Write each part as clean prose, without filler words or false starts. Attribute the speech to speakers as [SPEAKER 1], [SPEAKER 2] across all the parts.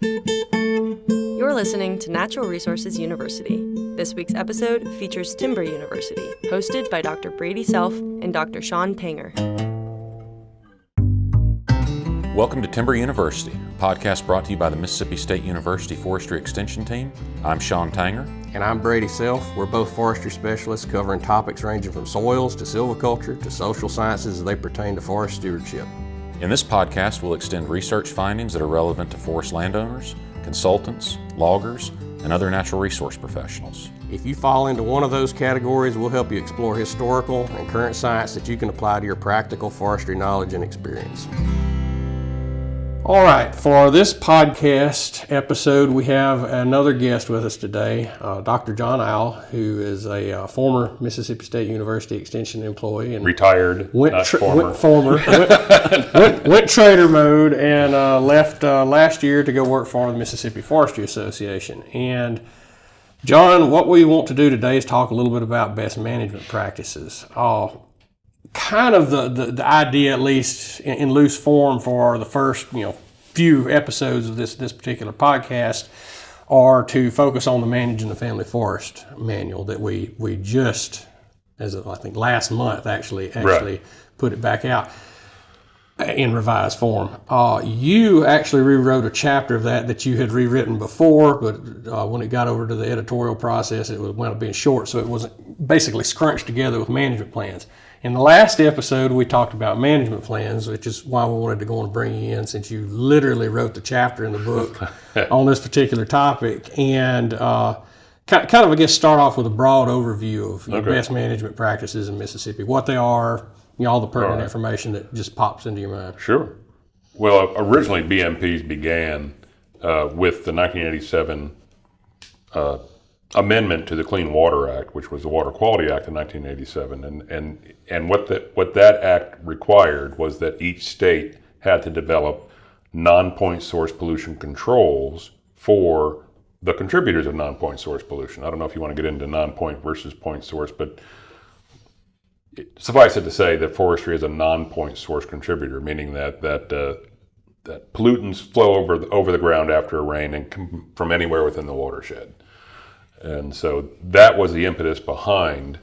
[SPEAKER 1] You're listening to Natural Resources University. This week's episode features Timber University, hosted by Dr. Brady Self and Dr. Sean Panger.
[SPEAKER 2] Welcome to Timber University, a podcast brought to you by the Mississippi State University Forestry Extension Team. I'm Sean Tanger.
[SPEAKER 3] And I'm Brady Self. We're both forestry specialists covering topics ranging from soils to silviculture to social sciences as they pertain to forest stewardship.
[SPEAKER 2] In this podcast, we'll extend research findings that are relevant to forest landowners, consultants, loggers, and other natural resource professionals.
[SPEAKER 3] If you fall into one of those categories, we'll help you explore historical and current science that you can apply to your practical forestry knowledge and experience. All right, for this podcast episode, we have another guest with us today, Dr. John Auel, who is a former Mississippi State University Extension employee and
[SPEAKER 4] retired,
[SPEAKER 3] went trader mode and left last year to go work for the Mississippi Forestry Association. And John, what we want to do today is talk a little bit about best management practices. Kind of the idea, at least in loose form, for the first few episodes of this particular podcast are to focus on the Managing the Family Forest manual that we just, as of I think last month, actually
[SPEAKER 4] right.
[SPEAKER 3] put it back out in revised form. You actually rewrote a chapter of that you had rewritten before, but when it got over to the editorial process, it wound up being short, so it wasn't basically scrunched together with management plans. In the last episode, we talked about management plans, which is why we wanted to go and bring you in, since you literally wrote the chapter in the book on this particular topic. And kind of, I guess, start off with a broad overview of best management practices in Mississippi, what they are, all the pertinent information that just pops into your mind.
[SPEAKER 4] Sure. Well, originally BMPs began with the 1987 amendment to the Clean Water Act, which was the Water Quality Act of 1987, and what that act required was that each state had to develop non-point source pollution controls for the contributors of non-point source pollution. I don't know if you want to get into non-point versus point source, but suffice it to say that forestry is a non-point source contributor, meaning that pollutants flow over the ground after a rain and come from anywhere within the watershed. And so that was the impetus behind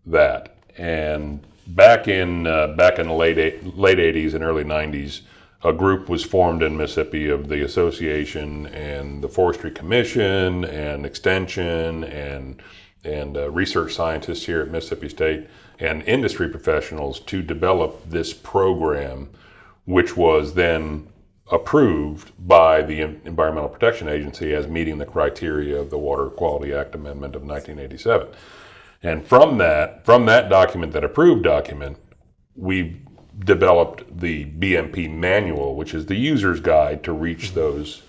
[SPEAKER 4] that. And back in the late 80s and early 90s, a group was formed in Mississippi of the association and the Forestry Commission and Extension and research scientists here at Mississippi State and industry professionals to develop this program, which was then approved by the Environmental Protection Agency as meeting the criteria of the Water Quality Act Amendment of 1987. And from that document, that approved document, we developed the BMP manual, which is the user's guide to reach those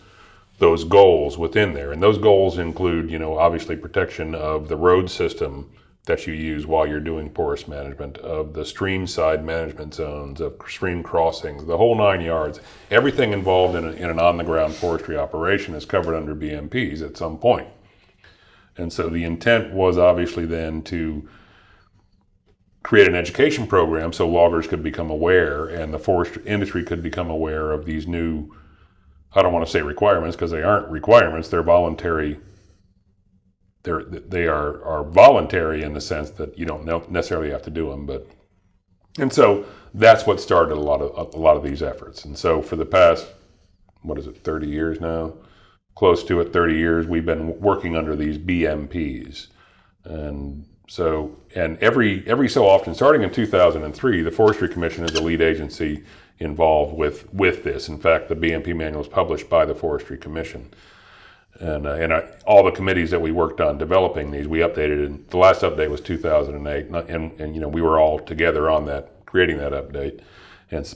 [SPEAKER 4] goals within there. And those goals include, obviously protection of the road system that you use while you're doing forest management, of the stream side management zones, of stream crossings, the whole 9 yards. Everything involved in an on-the-ground forestry operation is covered under BMPs at some point. And so the intent was obviously then to create an education program so loggers could become aware and the forestry industry could become aware of these new, I don't want to say requirements because they aren't requirements, they're voluntary. They are voluntary in the sense that you don't necessarily have to do them, and so that's what started a lot of these efforts. And so for the past 30 years now, close to it, 30 years, we've been working under these BMPs, and every so often, starting in 2003, the Forestry Commission is the lead agency involved with this. In fact, the BMP manual is published by the Forestry Commission. And all the committees that we worked on developing these, we updated. And the last update was 2008, and we were all together on that, creating that update.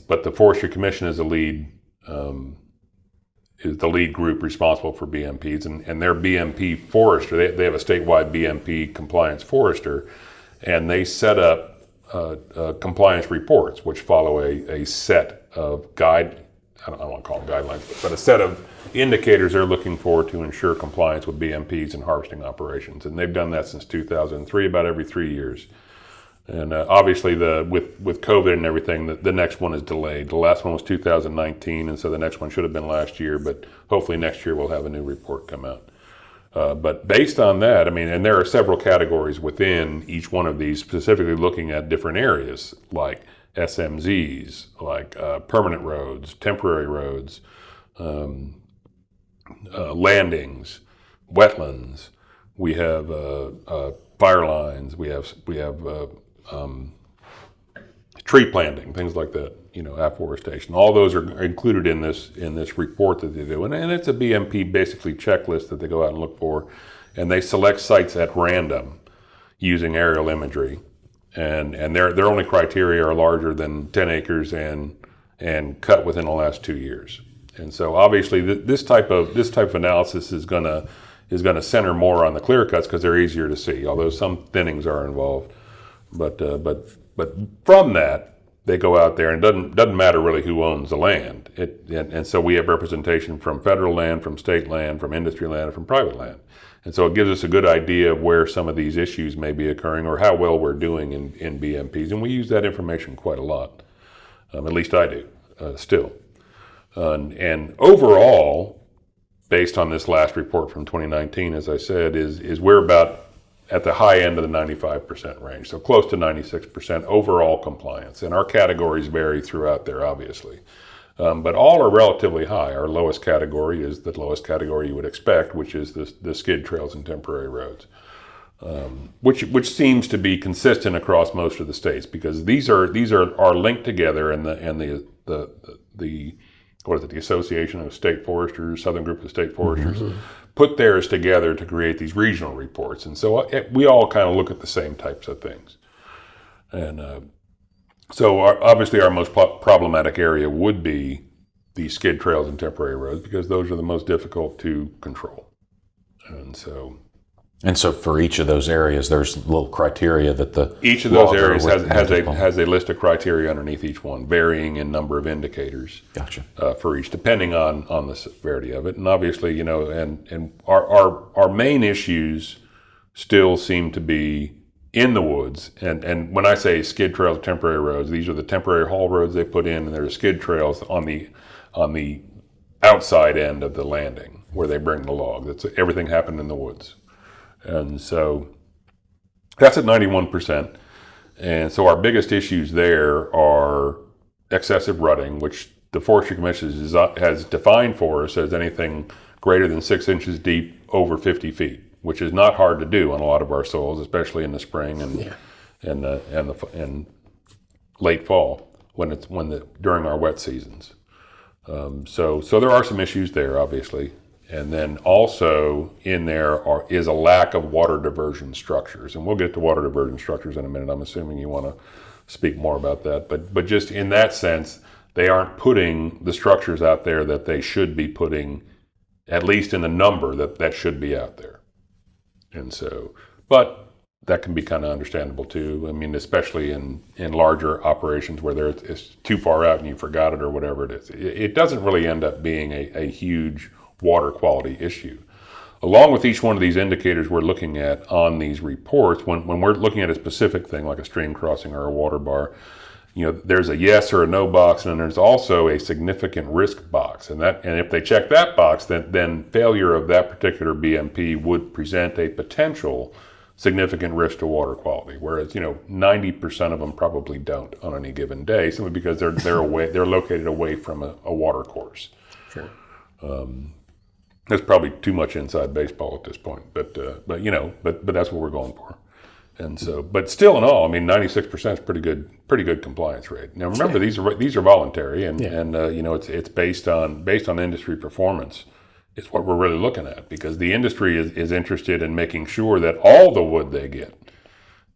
[SPEAKER 4] But the Forestry Commission is the lead group responsible for BMPs, and their BMP forester. They have a statewide BMP compliance forester, and they set up compliance reports, which follow a set of I don't want to call them guidelines, but a set of indicators they're looking for to ensure compliance with BMPs and harvesting operations. And they've done that since 2003, about every 3 years. And obviously, with COVID and everything, the next one is delayed. The last one was 2019, and so the next one should have been last year. But hopefully next year we'll have a new report come out. But based on that, I mean, and there are several categories within each one of these, specifically looking at different areas like SMZs, like permanent roads, temporary roads, landings, wetlands. We have fire lines. We have tree planting, things like that. Afforestation. All those are included in this report that they do, and it's a BMP basically checklist that they go out and look for, and they select sites at random using aerial imagery, and their only criteria are larger than 10 acres and cut within the last 2 years. And so obviously this type of analysis is gonna center more on the clear cuts because they're easier to see, although some thinnings are involved. But from that, they go out there, and it doesn't matter really who owns the land. And so we have representation from federal land, from state land, from industry land, and from private land. And so it gives us a good idea of where some of these issues may be occurring or how well we're doing in BMPs. And we use that information quite a lot. At least I do, still. And overall, based on this last report from 2019, as I said, is we're about at the high end of the 95% range, so close to 96% overall compliance. And our categories vary throughout there, obviously. But all are relatively high. Our lowest category is the lowest category you would expect, which is the skid trails and temporary roads, which seems to be consistent across most of the states, because these are linked together, and the Association of State Foresters, Southern Group of State Foresters, put theirs together to create these regional reports. And so we all kind of look at the same types of things. And so obviously our most problematic area would be the skid trails and temporary roads, because those are the most difficult to control. And so
[SPEAKER 2] for each of those areas, there's little criteria that
[SPEAKER 4] each of those areas has a list of criteria underneath each one, varying in number of indicators.
[SPEAKER 2] Gotcha.
[SPEAKER 4] For each, depending on the severity of it. And obviously, and our main issues still seem to be in the woods. And when I say skid trails, temporary roads, these are the temporary haul roads they put in, and there are skid trails on the outside end of the landing where they bring the log. Everything happened in the woods. And so that's at 91%. And so our biggest issues there are excessive rutting, which the Forestry Commission has defined for us as anything greater than 6 inches deep over 50 feet, which is not hard to do on a lot of our soils, especially in the spring and late fall during our wet seasons. So there are some issues there, obviously. And then also in there is a lack of water diversion structures. And we'll get to water diversion structures in a minute. I'm assuming you want to speak more about that. But just in that sense, they aren't putting the structures out there that they should be putting, at least in the number that should be out there. And so, but that can be kind of understandable too. I mean, especially in larger operations where it's too far out and you forgot it or whatever it is. It doesn't really end up being a huge water quality issue. Along with each one of these indicators we're looking at on these reports, when we're looking at a specific thing like a stream crossing or a water bar, there's a yes or a no box, and then there's also a significant risk box. And if they check that box, then failure of that particular BMP would present a potential significant risk to water quality. Whereas 90% of them probably don't on any given day, simply because they're located away from a water course.
[SPEAKER 3] Sure.
[SPEAKER 4] That's probably too much inside baseball at this point, but that's what we're going for. And so, but still in all, I mean, 96% is pretty good compliance rate. Now remember, these are voluntary, and it's based on industry performance. It's what we're really looking at, because the industry is interested in making sure that all the wood they get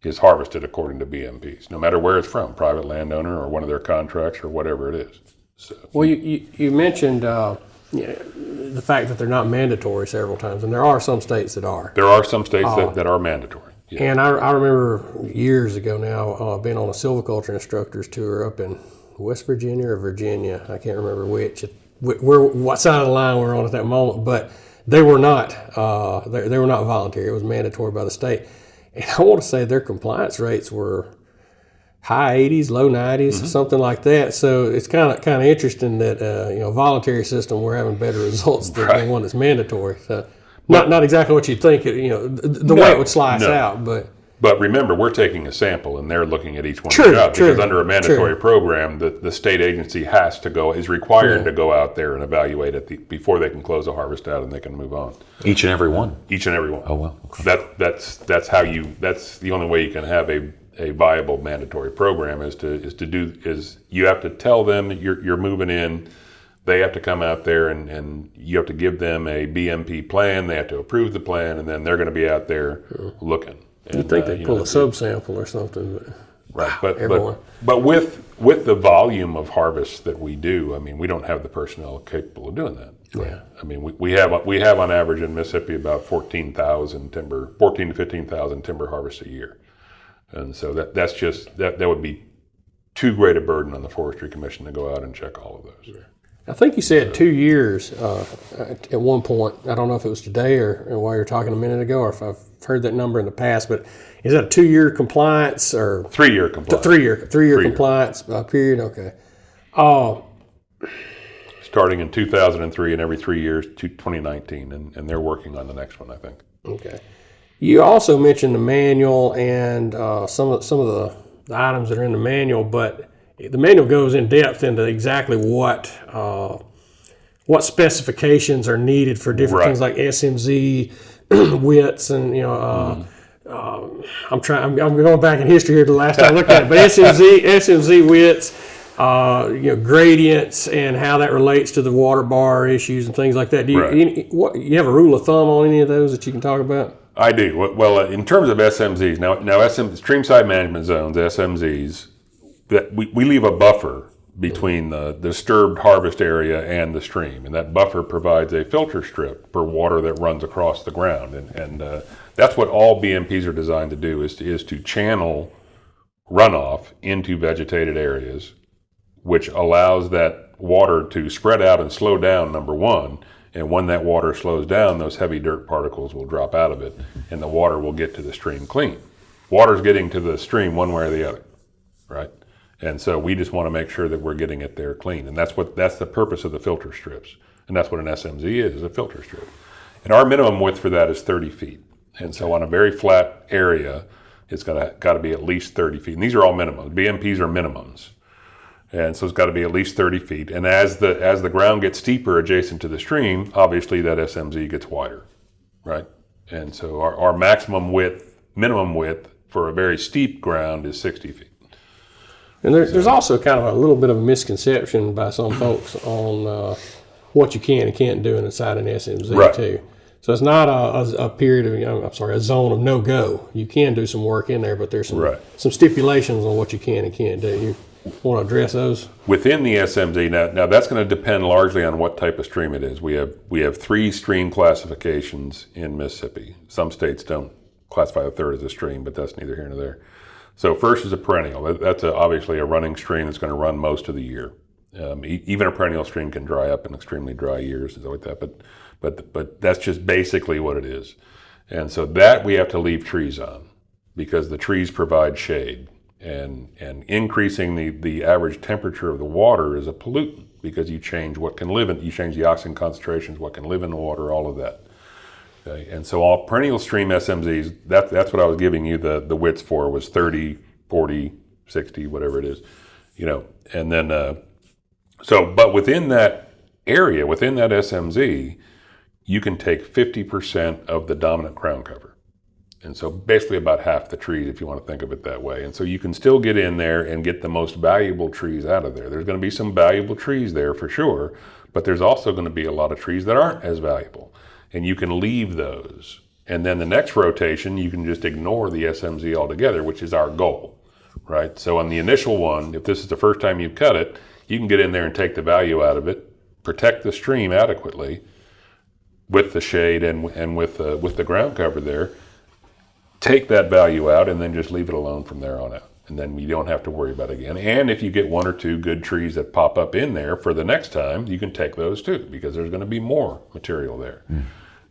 [SPEAKER 4] is harvested according to BMPs, no matter where it's from, private landowner or one of their contracts or whatever it is. So,
[SPEAKER 3] well, you mentioned the fact that they're not mandatory several times, and there are some states that are.
[SPEAKER 4] There are some states that are mandatory. Yeah.
[SPEAKER 3] And I remember years ago now being on a silviculture instructor's tour up in West Virginia or Virginia. I can't remember which. What side of the line we're on at that moment, but they were not. They were not voluntary. It was mandatory by the state. And I want to say their compliance rates were high 80s, low 90s, something like that. So it's kind of interesting that voluntary system we're having better results than one that's mandatory. So not exactly what you'd think. The way it would slice out,
[SPEAKER 4] But remember, we're taking a sample, and they're looking at each one of the jobs. Because under a mandatory program, the state agency is required to go out there and evaluate it before they can close a harvest out and they can move on.
[SPEAKER 2] Each and every one?
[SPEAKER 4] Each and every one.
[SPEAKER 2] Oh, well. Okay.
[SPEAKER 4] That's the only way you can have a viable mandatory program is you have to tell them that you're moving in. They have to come out there and you have to give them a BMP plan. They have to approve the plan, and then they're going to be out there looking.
[SPEAKER 3] You'd think they'd pull a subsample or something, but
[SPEAKER 4] right. But with the volume of harvests that we do, I mean, we don't have the personnel capable of doing that.
[SPEAKER 3] Yeah.
[SPEAKER 4] I mean, we have on average in Mississippi about 14 to 15,000 timber harvests a year, and so that would be too great a burden on the Forestry Commission to go out and check all of those.
[SPEAKER 3] Yeah. I think you said 2 years at one point. I don't know if it was today or while you were talking a minute ago, or if I've heard that number in the past. But is that a 2-year compliance or
[SPEAKER 4] 3-year compliance?
[SPEAKER 3] Three-year compliance period. Okay.
[SPEAKER 4] Starting in 2003 and every 3 years to 2019, and they're working on the next one, I think.
[SPEAKER 3] Okay. You also mentioned the manual and some of the items that are in the manual, but the manual goes in depth into exactly what specifications are needed for different things like SMZ widths, and I'm going back in history here to the last time I looked at it, but SMZ widths, gradients, and how that relates to the water bar issues and things like that. Do you have a rule of thumb on any of those that you can talk about?
[SPEAKER 4] I do. Well, in terms of SMZs, now stream-side management zones, SMZs, that we leave a buffer between the disturbed harvest area and the stream, and that buffer provides a filter strip for water that runs across the ground, and that's what all BMPs are designed to do is to channel runoff into vegetated areas, which allows that water to spread out and slow down, number one. And when that water slows down, those heavy dirt particles will drop out of it, and the water will get to the stream clean. Water's getting to the stream one way or the other, right? And so we just want to make sure that we're getting it there clean. And that's the purpose of the filter strips. And that's what an SMZ is a filter strip. And our minimum width for that is 30 feet. And so on a very flat area, it's got to be at least 30 feet. And these are all minimums. BMPs are minimums. And so it's got to be at least 30 feet. And as the ground gets steeper adjacent to the stream, obviously that SMZ gets wider, right? And so our minimum width for a very steep ground is 60 feet.
[SPEAKER 3] And there's also kind of a little bit of a misconception by some folks on what you can and can't do inside an SMZ too. So it's not a period of, a zone of no-go. You can do some work in there, but there's some stipulations on what you can and can't do. You want to address those?
[SPEAKER 4] Within the SMZ, now that's going to depend largely on what type of stream it is. We have 3 stream classifications in Mississippi. Some states don't classify the third as a stream, but that's neither here nor there. So first is a perennial. That's obviously a running stream that's going to run most of the year. Even a perennial stream can dry up in extremely dry years and stuff like that, but that's just basically what it is. And so that we have to leave trees on because the trees provide shade. And increasing the average temperature of the water is a pollutant because you change you change the oxygen concentrations, what can live in the water, all of that. Okay? And so all perennial stream SMZs, that's what I was giving you the widths for was 30, 40, 60, whatever it is, and then, but within that area, within that SMZ, you can take 50% of the dominant crown cover. And so basically about half the trees, if you want to think of it that way. And so you can still get in there and get the most valuable trees out of there. There's going to be some valuable trees there for sure, but there's also going to be a lot of trees that aren't as valuable. And you can leave those. And then the next rotation, you can just ignore the SMZ altogether, which is our goal, right? So on the initial one, if this is the first time you've cut it, you can get in there and take the value out of it, protect the stream adequately with the shade and with the ground cover there, take that value out, and then just leave it alone from there on out. And then you don't have to worry about it again. And if you get 1 or 2 good trees that pop up in there for the next time, you can take those too, because there's going to be more material there.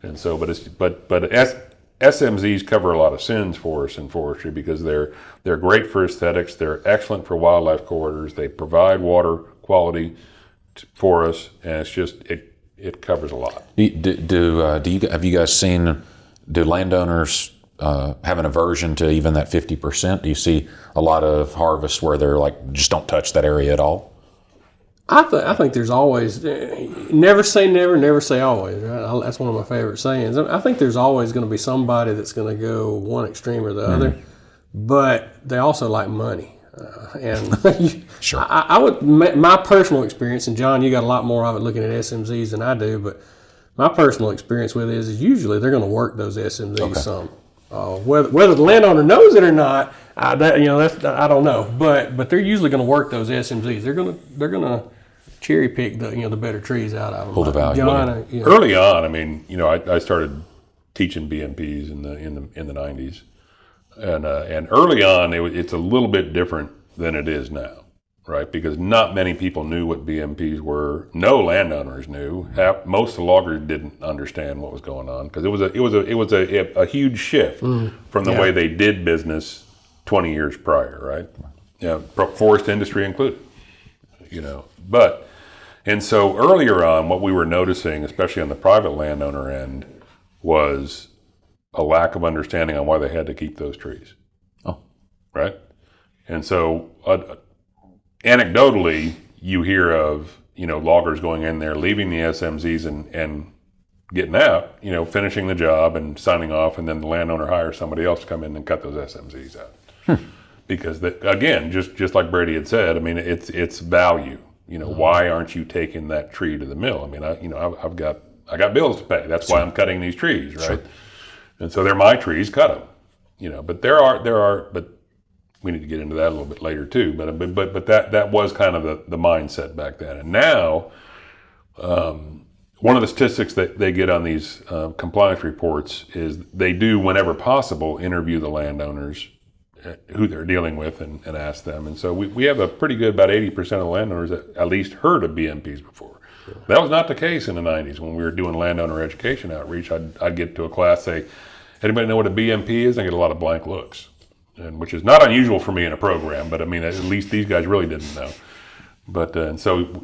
[SPEAKER 4] And so, but SMZs cover a lot of sins for us in forestry because they're great for aesthetics. They're excellent for wildlife corridors. They provide water quality for us, and it's just it covers a lot.
[SPEAKER 2] Have you guys seen? Do landowners have an aversion to even that 50%? Do you see a lot of harvests where they're like, just don't touch that area at all?
[SPEAKER 3] I think there's always, never say never, never say always, right? That's one of my favorite sayings. I think there's always going to be somebody that's going to go one extreme or the other, but they also like money. And
[SPEAKER 2] Sure.
[SPEAKER 3] I would, my personal experience, and John, you got a lot more of it looking at SMZs than I do, but my personal experience with it is usually they're going to work those SMZs some. Whether the landowner knows it or not, I don't know. But they're usually going to work those SMZs. They're gonna cherry pick the better trees out of them.
[SPEAKER 2] Pull the value.
[SPEAKER 3] John,
[SPEAKER 4] Early on, I mean, I started teaching BMPs in the 90s, and early on it's a little bit different than it is now, right? Because not many people knew what BMPs were. No landowners knew. Most of the loggers didn't understand what was going on because it was a huge shift from the way they did business 20 years prior, right? Forest industry included. And so earlier on, what we were noticing, especially on the private landowner end, was a lack of understanding on why they had to keep those trees.
[SPEAKER 2] Oh,
[SPEAKER 4] right. And so, anecdotally, you hear of loggers going in there, leaving the SMZs and getting out, finishing the job and signing off, and then the landowner hires somebody else to come in and cut those SMZs out. Because again, just like Brady had said, I mean, it's value. Why aren't you taking that tree to the mill? I mean, I got bills to pay. That's why I'm cutting these trees, right? Sure. And so they're my trees, cut them. But but we need to get into that a little bit later too. But that was kind of the mindset back then. And now, one of the statistics that they get on these compliance reports is they do, whenever possible, interview the landowners who they're dealing with and ask them. And so we have a pretty good, about 80% of the landowners that at least heard of BMPs before. Sure. That was not the case in the 90s when we were doing landowner education outreach. I'd get to a class, say, anybody know what a BMP is? And I get a lot of blank looks, and which is not unusual for me in a program, but I mean, at least these guys really didn't know. But and so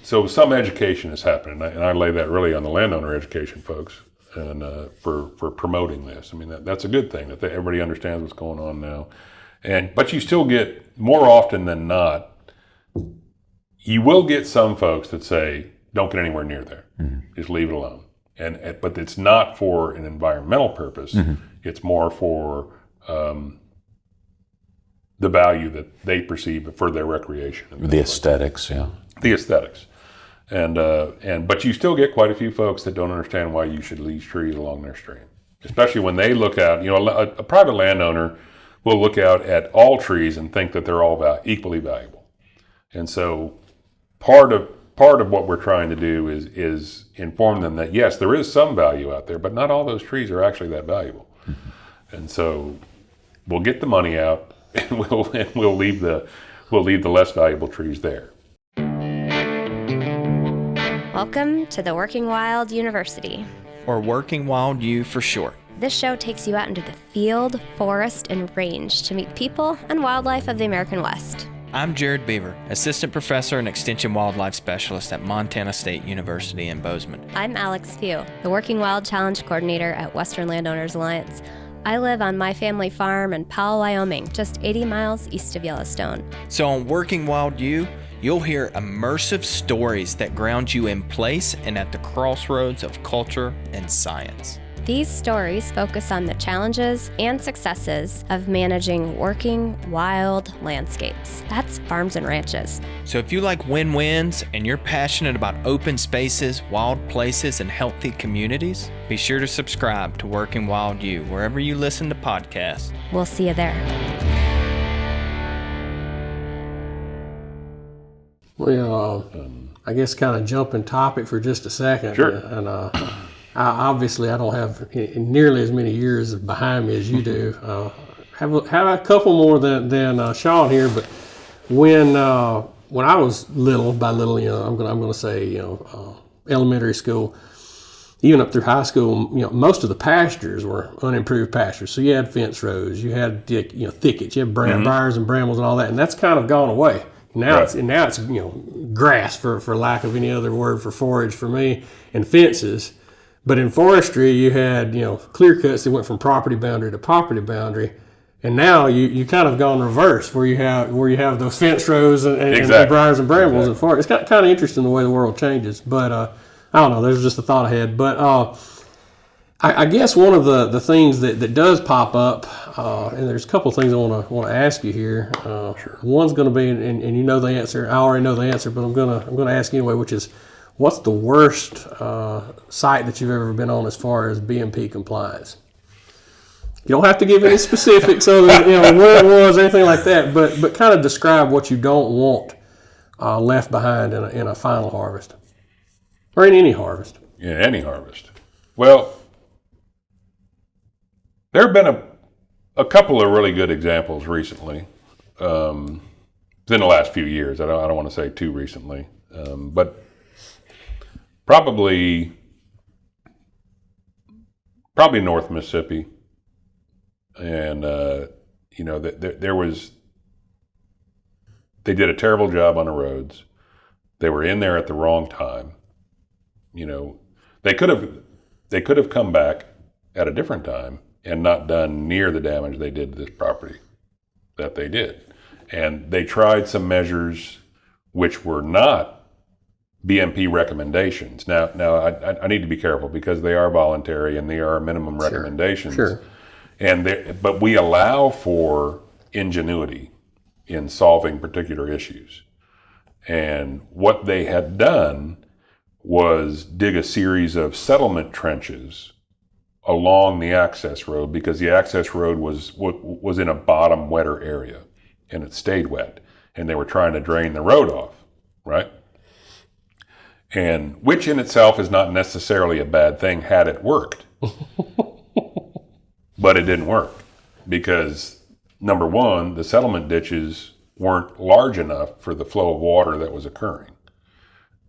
[SPEAKER 4] some education is happening, and I lay that really on the landowner education folks, and for promoting this. I mean, that's a good thing that everybody understands what's going on now. But you still get, more often than not, you will get some folks that say, "Don't get anywhere near there, just leave it alone." But it's not for an environmental purpose; it's more for the value that they perceive for their recreation.
[SPEAKER 2] The aesthetics, yeah.
[SPEAKER 4] The aesthetics. But you still get quite a few folks that don't understand why you should leave trees along their stream. Especially when they look out, a private landowner will look out at all trees and think that they're all equally valuable. And so part of what we're trying to do is inform them that yes, there is some value out there, but not all those trees are actually that valuable. And so we'll get the money out, and we'll leave the less valuable trees there.
[SPEAKER 5] Welcome to the Working Wild University,
[SPEAKER 6] or Working Wild U for short.
[SPEAKER 5] This show takes you out into the field, forest, and range to meet people and wildlife of the American West.
[SPEAKER 6] I'm Jared Beaver, Assistant Professor and Extension Wildlife Specialist at Montana State University in Bozeman.
[SPEAKER 5] I'm Alex Pugh, the Working Wild Challenge Coordinator at Western Landowners Alliance. I live on my family farm in Powell, Wyoming, just 80 miles east of Yellowstone.
[SPEAKER 6] So on Working Wild U, you'll hear immersive stories that ground you in place and at the crossroads of culture and science.
[SPEAKER 5] These stories focus on the challenges and successes of managing working wild landscapes. That's farms and ranches.
[SPEAKER 6] So if you like win-wins and you're passionate about open spaces, wild places, and healthy communities, be sure to subscribe to Working Wild U wherever you listen to podcasts.
[SPEAKER 5] We'll see you there.
[SPEAKER 3] Well, I guess kind of jumping topic for just a second.
[SPEAKER 4] Sure.
[SPEAKER 3] And obviously, I don't have nearly as many years behind me as you do. Have a couple more than Sean here. But when I was little, by little, I'm going to say, elementary school, even up through high school, most of the pastures were unimproved pastures. So you had fence rows, you had thickets, you had briars and brambles and all that, and that's kind of gone away. Now it's grass for lack of any other word for forage for me, and fences. But in forestry, you had clear cuts that went from property boundary to property boundary, and now you kind of gone reverse where you have those fence rows and briars and brambles and forest. It's kind of interesting the way the world changes. But I don't know. There's just a thought ahead. But I guess one of the things that does pop up, and there's a couple of things I want to ask you here. Sure. One's going to be, and you know the answer. I already know the answer, but I'm gonna ask you anyway, which is, what's the worst site that you've ever been on as far as BMP compliance? You don't have to give any specifics of where it was or anything like that, but kind of describe what you don't want left behind in a final harvest, or in any harvest.
[SPEAKER 4] Yeah, any harvest. Well, there have been a couple of really good examples recently, within the last few years. I don't want to say too recently, but probably North Mississippi, and they did a terrible job on the roads. They were in there at the wrong time. They could have come back at a different time and not done near the damage they did to this property that they did. And they tried some measures which were not BMP recommendations. Now I need to be careful because they are voluntary and they are minimum recommendations. Sure. But we allow for ingenuity in solving particular issues. And what they had done was dig a series of settlement trenches along the access road, because the access road was in a bottom wetter area and it stayed wet, and they were trying to drain the road off, right? And which in itself is not necessarily a bad thing had it worked. But it didn't work because, number one, the settlement ditches weren't large enough for the flow of water that was occurring.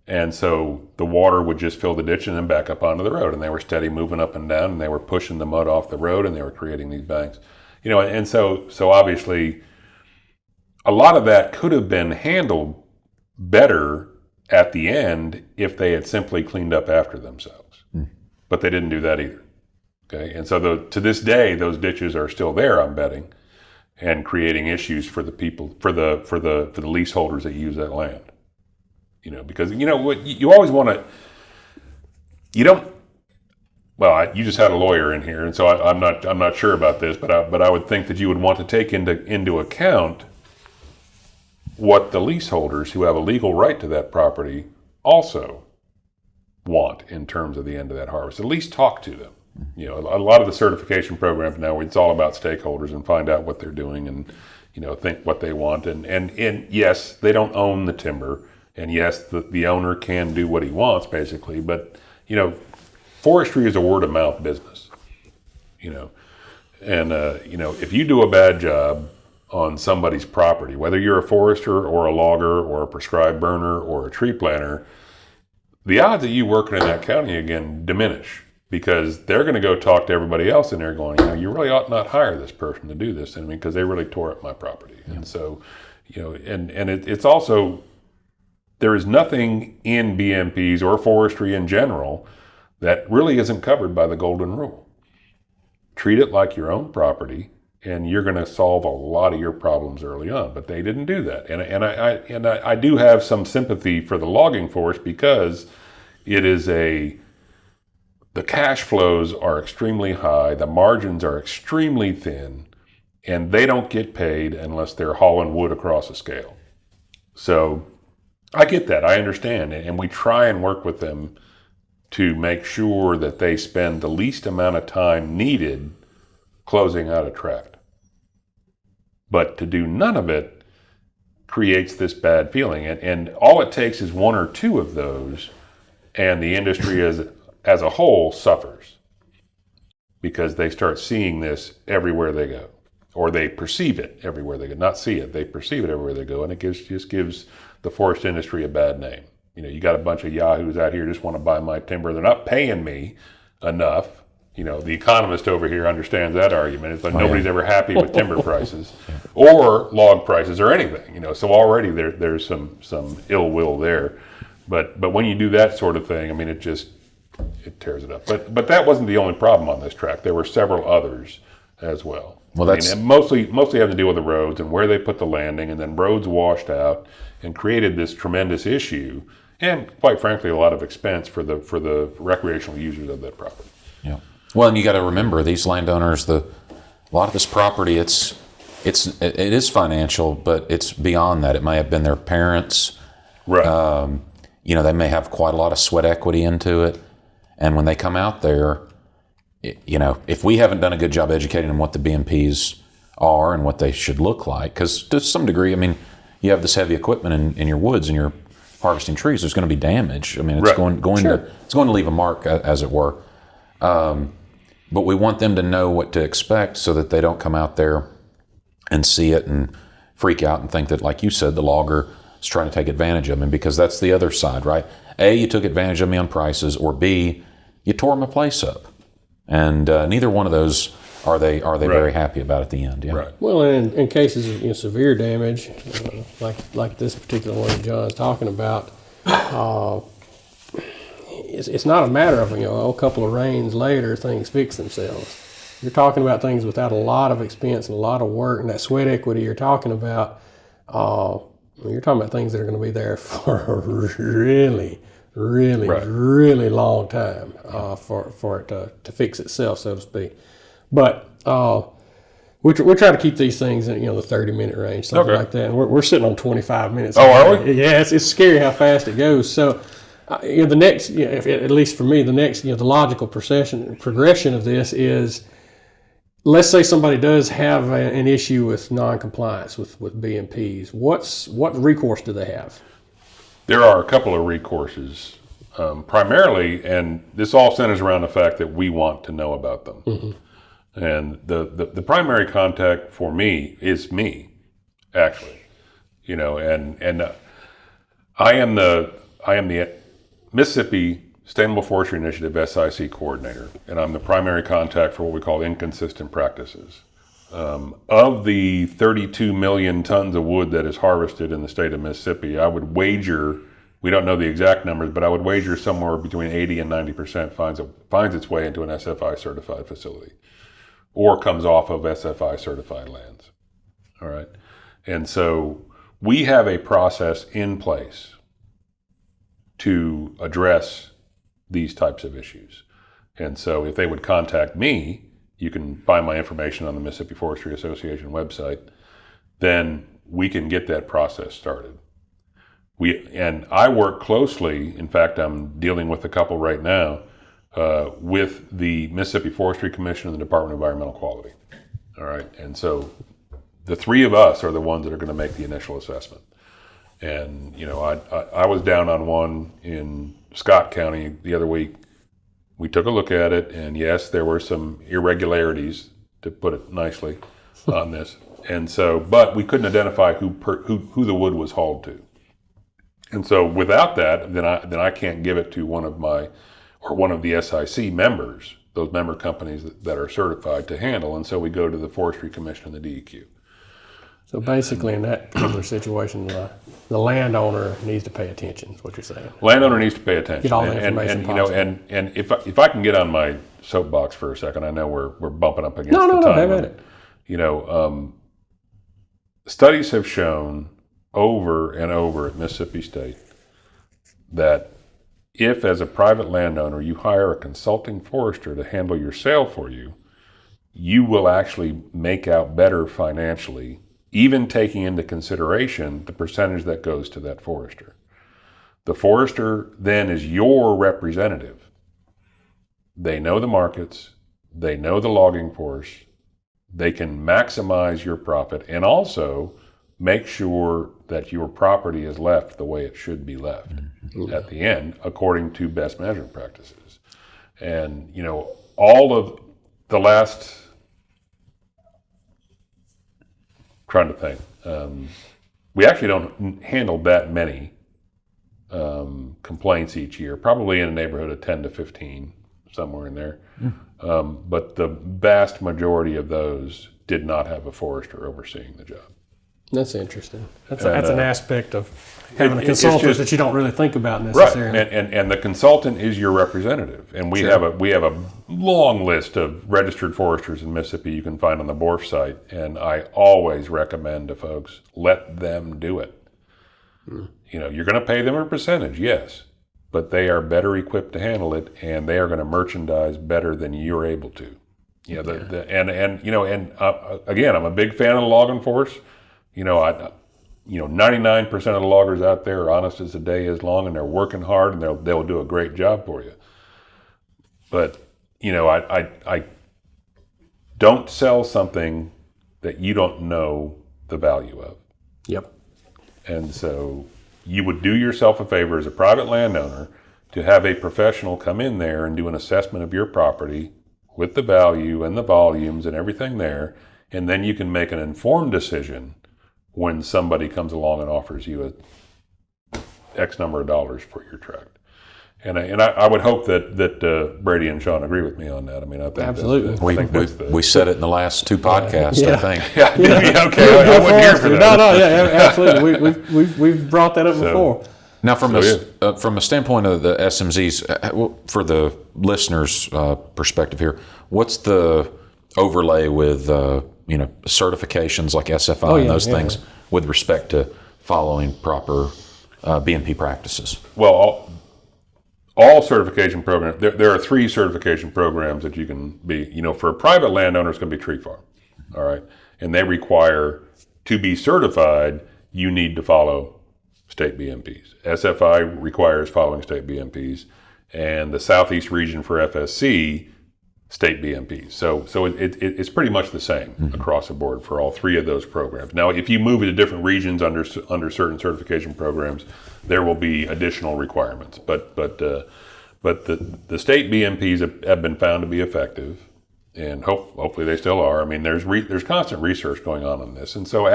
[SPEAKER 4] And so the water would just fill the ditch and then back up onto the road. And they were steady moving up and down, and they were pushing the mud off the road, and they were creating these banks. And so obviously a lot of that could have been handled better at the end if they had simply cleaned up after themselves. But they didn't do that either. Okay. And so to this day, those ditches are still there, I'm betting, and creating issues for the people, for the leaseholders that use that land. Because what you always want to, you just had a lawyer in here, and so I'm not sure about this, but I would think that you would want to take into account what the leaseholders who have a legal right to that property also want in terms of the end of that harvest. At least talk to them. A lot of the certification programs now, it's all about stakeholders and find out what they're doing and think what they want. And yes, they don't own the timber. And yes, the owner can do what he wants, basically. But, forestry is a word-of-mouth business, And, if you do a bad job on somebody's property, whether you're a forester or a logger or a prescribed burner or a tree planter, the odds of you working in that county again diminish, because they're going to go talk to everybody else in there going, you really ought not hire this person to do this, because they really tore up my property. Yeah. And so, it's also... There is nothing in BMPs or forestry in general that really isn't covered by the golden rule. Treat it like your own property, and you're going to solve a lot of your problems early on. But they didn't do that, and I do have some sympathy for the logging force, because it is the cash flows are extremely high, the margins are extremely thin, and they don't get paid unless they're hauling wood across a scale. So I get that. I understand. And we try and work with them to make sure that they spend the least amount of time needed closing out a tract. But to do none of it creates this bad feeling. And all it takes is one or two of those, and the industry as a whole suffers, because they start seeing this everywhere they go. Or they perceive it everywhere they go. Not see it, they perceive it everywhere they go. And it just gives the forest industry a bad name. You got a bunch of yahoos out here just want to buy my timber. They're not paying me enough. The economist over here understands that argument. It's like nobody's ever happy with timber prices or log prices or anything. So already there's some ill will there. But when you do that sort of thing, I mean, it tears it up. But that wasn't the only problem on this track. There were several others as well.
[SPEAKER 2] Well, that's
[SPEAKER 4] and mostly having to deal with the roads and where they put the landing, and then roads washed out and created this tremendous issue, and quite frankly, a lot of expense for the recreational users of that property.
[SPEAKER 2] Yeah. Well, and you got to remember, these landowners, a lot of this property, it is financial, but it's beyond that. It may have been their parents.
[SPEAKER 4] Right.
[SPEAKER 2] They may have quite a lot of sweat equity into it, and when they come out there, if we haven't done a good job educating them what the BMPs are and what they should look like, because to some degree, I mean, you have this heavy equipment in your woods and you're harvesting trees, there's going to be damage. I mean, it's
[SPEAKER 4] Right.
[SPEAKER 2] going to leave a mark, as it were. But we want them to know what to expect so that they don't come out there and see it and freak out and think that, like you said, the logger is trying to take advantage of them, because that's the other side, right? A, you took advantage of me on prices, or B, you tore my place up. And neither one of those are they very happy about at the end. Yeah.
[SPEAKER 4] Right.
[SPEAKER 3] Well, in cases of severe damage, like this particular one that John's talking about, it's not a matter of a couple of rains later things fix themselves. You're talking about things without a lot of expense and a lot of work, and that sweat equity you're talking about. You're talking about things that are going to be there for a really really long time for it to fix itself, so to speak. But we're trying to keep these things in the 30-minute range, something like that. And we're sitting on 25 minutes.
[SPEAKER 4] Oh, are we?
[SPEAKER 3] Yeah, it's scary how fast it goes. So the next, at least for me, the next, the logical progression of this is, let's say somebody does have an issue with non-compliance with BMPs. What recourse do they have?
[SPEAKER 4] There are a couple of recourses, primarily, and this all centers around the fact that we want to know about them. Mm-hmm. And the primary contact for me is me, actually, and I am the Mississippi Sustainable Forestry Initiative SIC coordinator, and I'm the primary contact for what we call inconsistent practices. Of the 32 million tons of wood that is harvested in the state of Mississippi, I would wager, we don't know the exact numbers, but I would wager somewhere between 80 and 90% finds its way into an SFI certified facility or comes off of SFI certified lands. All right. And so we have a process in place to address these types of issues. And so if they would contact me, you can find my information on the Mississippi Forestry Association website, then we can get that process started. And I work closely, in fact, I'm dealing with a couple right now, with the Mississippi Forestry Commission and the Department of Environmental Quality. All right, and so the three of us are the ones that are going to make the initial assessment. And, I was down on one in Scott County the other week. We took a look at it, and yes, there were some irregularities, to put it nicely, on this. And so, but we couldn't identify who the wood was hauled to. And so, without that, then I can't give it to one of the SIC members, those member companies that are certified to handle. And so we go to the Forestry Commission and the DEQ.
[SPEAKER 3] So basically, in that particular situation, the landowner needs to pay attention. Is what you're saying?
[SPEAKER 4] Landowner needs to pay attention.
[SPEAKER 3] Get all the information possible.
[SPEAKER 4] And if I can get on my soapbox for a second, I know we're bumping up against the time.
[SPEAKER 3] No, have at it.
[SPEAKER 4] Studies have shown over and over at Mississippi State that if, as a private landowner, you hire a consulting forester to handle your sale for you, you will actually make out better financially, even taking into consideration the percentage that goes to that forester. The forester then is your representative. They know the markets, they know the logging force, they can maximize your profit and also make sure that your property is left the way it should be left at the end, according to best management practices. And, all of the last, trying to think, we actually don't handle that many complaints each year, probably in a neighborhood of 10 to 15, somewhere in there. But the vast majority of those did not have a forester overseeing the job.
[SPEAKER 3] That's interesting. That's an aspect of having a consultant
[SPEAKER 4] just,
[SPEAKER 3] that you don't really think about necessarily.
[SPEAKER 4] Right, and the consultant is your representative, and we have a long list of registered foresters in Mississippi you can find on the BORF site, and I always recommend to folks, let them do it. You're going to pay them a percentage, yes, but they are better equipped to handle it, and they are going to merchandise better than you're able to. Again, I'm a big fan of the logging force. 99% of the loggers out there are honest as the day is long, and they're working hard, and they'll do a great job for you. But I don't sell something that you don't know the value of.
[SPEAKER 3] Yep.
[SPEAKER 4] And so you would do yourself a favor as a private landowner to have a professional come in there and do an assessment of your property with the value and the volumes and everything there, and then you can make an informed decision when somebody comes along and offers you a X number of dollars for your tract. And I would hope that Brady and Sean agree with me on that. I mean, I think
[SPEAKER 3] absolutely.
[SPEAKER 2] We said it in the last two podcasts, I think.
[SPEAKER 4] Yeah, okay. I wasn't here for that.
[SPEAKER 3] No, absolutely. We've brought that up before.
[SPEAKER 2] Now, from a standpoint of the SMZs, for the listeners' perspective here, what's the overlay with certifications like SFI and those things with respect to following proper BMP practices?
[SPEAKER 4] Well, all certification programs, there are 3 certification programs that you can be, for a private landowner, it's going to be tree farm, all right? And they require, to be certified, you need to follow state BMPs. SFI requires following state BMPs, and the Southeast region for FSC, state BMPs. So it's pretty much the same across the board for all 3 of those programs. Now, if you move into different regions under certain certification programs, there will be additional requirements. But the state BMPs have been found to be effective, and hopefully they still are. I mean, there's constant research going on this, and so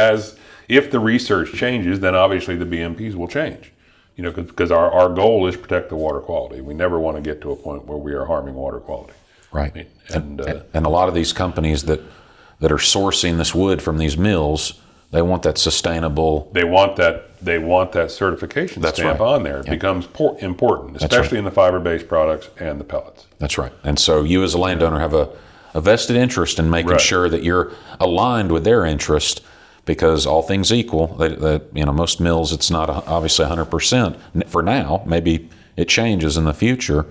[SPEAKER 4] if the research changes, then obviously the BMPs will change. Because our goal is to protect the water quality. We never want to get to a point where we are harming water quality.
[SPEAKER 2] Right. And a lot of these companies that are sourcing this wood from these mills, they want that sustainable.
[SPEAKER 4] They want that certification stamp on there. It becomes important, especially in the fiber-based products and the pellets.
[SPEAKER 2] That's right. And so you as a landowner have a vested interest in making sure that you're aligned with their interest, because all things equal, most mills, it's not obviously 100% for now. Maybe it changes in the future.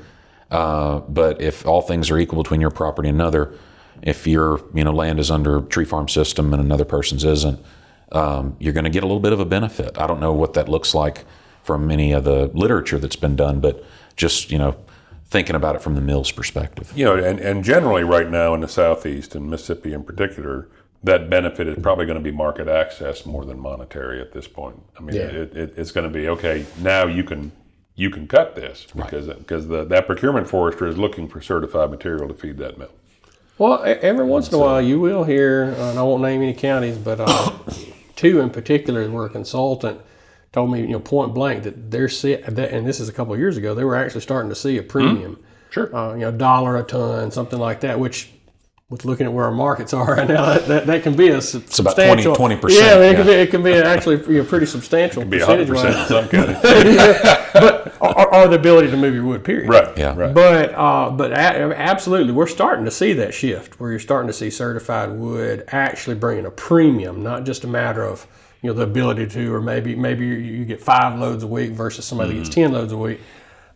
[SPEAKER 2] But if all things are equal between your property and another, if your land is under a tree farm system and another person's isn't, you're going to get a little bit of a benefit. I don't know what that looks like from any of the literature that's been done, but just thinking about it from the mill's perspective.
[SPEAKER 4] And generally right now in the Southeast and Mississippi in particular, that benefit is probably going to be market access more than monetary at this point. I mean, it's going to be, okay, now you can cut this because that procurement forester is looking for certified material to feed that mill.
[SPEAKER 3] Well, every once in a while you will hear, and I won't name any counties, but 2 in particular where a consultant told me, point blank, that and this is a couple of years ago, they were actually starting to see a premium.
[SPEAKER 4] Sure.
[SPEAKER 3] $1 a ton, something like that, which, with looking at where our markets are right now, that can be a substantial.
[SPEAKER 2] It's about 20%.
[SPEAKER 3] Yeah, it can be actually a pretty substantial percentage.
[SPEAKER 4] It can be 100% in some counties.
[SPEAKER 3] But or the ability to move your wood, period.
[SPEAKER 4] Right. Yeah. Right.
[SPEAKER 3] But absolutely, we're starting to see that shift where you're starting to see certified wood actually bringing a premium, not just a matter of the ability to, or maybe you get 5 loads a week versus somebody that gets 10 loads a week.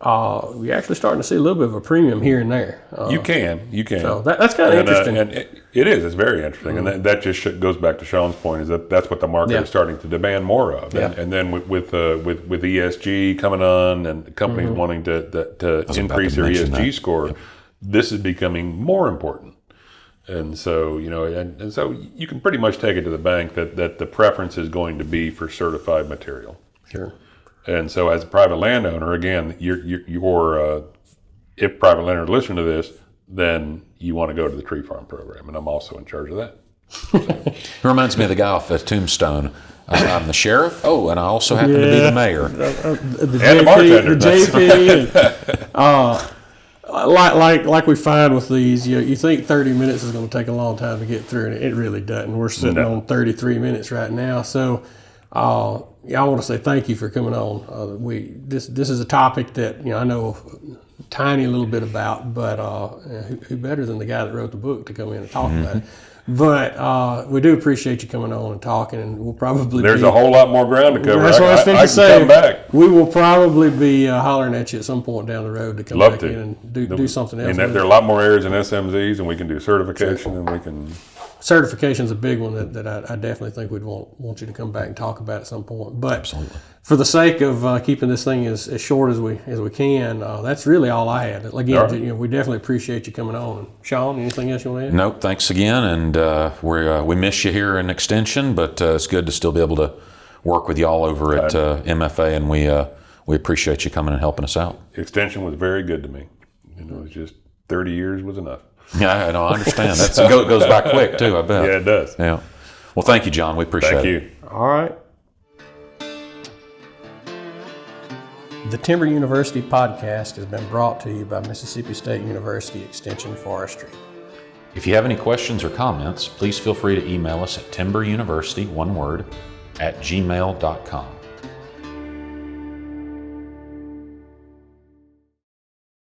[SPEAKER 3] We're actually starting to see a little bit of a premium here and there.
[SPEAKER 4] You can.
[SPEAKER 3] So that's kind of interesting.
[SPEAKER 4] And it is. It's very interesting. And that just goes back to Sean's point, is that's what the market is starting to demand more of. And then with ESG coming on and companies wanting to increase their ESG score, this is becoming more important. And so, and so you can pretty much take it to the bank that the preference is going to be for certified material.
[SPEAKER 3] Sure.
[SPEAKER 4] And so, as a private landowner, again, if private landowners listen to this, then you want to go to the tree farm program, and I'm also in charge of that.
[SPEAKER 2] It reminds me of the guy off at Tombstone. I'm the sheriff. Oh, and I also happen to be the mayor.
[SPEAKER 3] The
[SPEAKER 4] bartender.
[SPEAKER 3] JP. Like we find with these, you think 30 minutes is going to take a long time to get through, and it really doesn't. We're sitting on 33 minutes right now. So I want to say thank you for coming on. This is a topic that I know a tiny little bit about, but who better than the guy that wrote the book to come in and talk about it? But we do appreciate you coming on and talking, and we'll probably
[SPEAKER 4] There's a whole lot more ground to cover.
[SPEAKER 3] That's what I was
[SPEAKER 4] I
[SPEAKER 3] going
[SPEAKER 4] can
[SPEAKER 3] to say.
[SPEAKER 4] come back.
[SPEAKER 3] We will probably be hollering at you at some point down the road to come
[SPEAKER 4] Love
[SPEAKER 3] back
[SPEAKER 4] to.
[SPEAKER 3] in and do something else.
[SPEAKER 4] And there are a lot more areas in SMZs, and we can do certification, and we can.
[SPEAKER 3] Certification's a big one that I definitely think we'd want you to come back and talk about at some point. But
[SPEAKER 2] Absolutely.
[SPEAKER 3] for the sake of keeping this thing as short as we can, that's really all I had. Again,
[SPEAKER 4] All right.
[SPEAKER 3] we definitely appreciate you coming on. And Sean, anything else you want to add?
[SPEAKER 2] Nope. Thanks again, and we miss you here in Extension, but it's good to still be able to work with y'all over at MFA, and we appreciate you coming and helping us out.
[SPEAKER 4] Extension was very good to me. It's just 30 years was enough.
[SPEAKER 2] Yeah, I understand. It goes by quick too, I bet.
[SPEAKER 4] Yeah, it does.
[SPEAKER 2] Yeah. Well, thank you, John. We appreciate
[SPEAKER 4] Thank
[SPEAKER 2] it.
[SPEAKER 4] you.
[SPEAKER 3] All right. The Timber University podcast has been brought to you by Mississippi State University Extension Forestry.
[SPEAKER 2] If you have any questions or comments, please feel free to email us at timberuniversity, one word, @gmail.com.